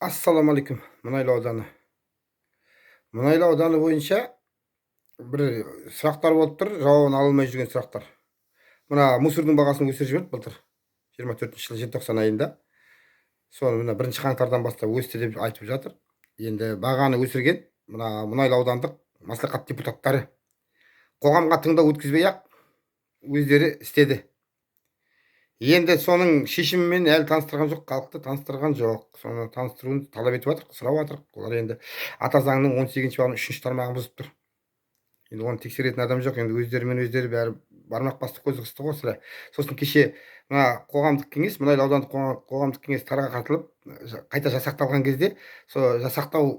Ассалаумағалейкум, Мұнайлы ауданы. Мұнайлы ауданы бойынша бір сұрақтар болып тұр, жауабын ала алмай жүрген сұрақтар. Мына мусордың бағасын өсіріп жіберді былтыр, 24 жылы желтоқсан айында. Соны мына 1 қаңтардан бастап өсті деп айтып жатыр. Енді бағаны өсірген мына Мұнайлы аудандық мәслихат депутаттары қоғамға тыңдау өткізбей-ақ өздері істеді. Енді соның шешімімен әлі таныстырған жоқ, халықты таныстырған жоқ. Соны таныстыруын талап етіп жатыр, сұрап жатыр. Олар енді ата заңның 18 бабының 3 тармағын бұзып тұр. Енді оны тексеретін адам жоқ. Енді өздерімен өздері бәрі бармақ басты көз қысты ғой сірә. Сосын кеше мына қоғамдық кеңес, Мұнайлы аудандық қоғамдық кеңес тарға қатылып, қайта жасақталған кезде, сол жасақтау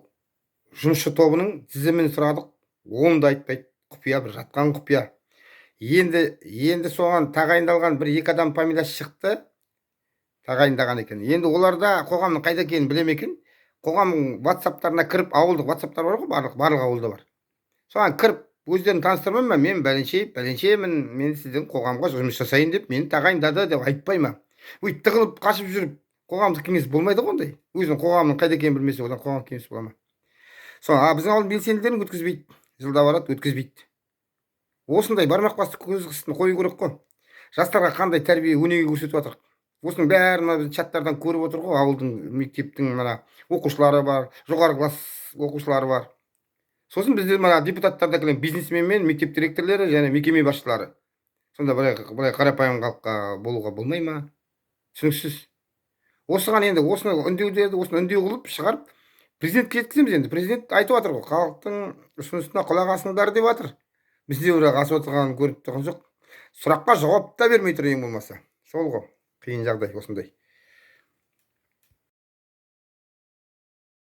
жұмысшы тобының тізімін сұрадық. Оны да айтпайды. Құпия, бір жатқан құпия. Енді соған тағайындалған бір екі адам фамилиясы шықты, тағайындаған екен. Енді оларда қоғамның қайда екенін білем екен. Қоғамның WhatsApp-тарына кіріп, ауылдық WhatsApp-тар бар ғой, барлық ауылда бар. Соған кіріп, өздерін таныстырмай ма, мен бәленшемін, мен сіздің қоғамға жұмыс жасайын деп, мені тағайындады деп айтпай ма? Өйтіп тығылып қашып жүріп, қоғамдық кеңес болмайды ғой ондай. Өзінің қоғамның қайда екенін білмесе, одан қоғамдық кеңес бола ма? Біздің ауылдың белсенділерін өткізбейді. Жылда барады, өткізбейді. Осындай бармақ басты көз қыстын қою керек қой. Жастарға қандай тәрбие өнеге көрсетіп жатыр. Осының бәрін біз чаттардан көріп отыр ғой, ауылдың мектептің мына оқушылары бар, жоғары класс оқушылары бар. Сосын бізде мына депутаттарда келген бизнесмен мен мектеп директорлары және мекеме басшылары. Сонда былай қарапайым халыққа болуға болмай ма? Түсініксіз. Осыған енді осыны үндеу қылып шығарып президентке жеткіземіз енді. Президент айтып жатыр ғой, халықтың ұсынысына құлақ асыңдар деп жатыр. Бізде бірақ асып отырғанын көріп тұрған жоқ. Сұраққа жауап та бермей тұр ең болмаса. Сол ғой, қиын жағдай осындай.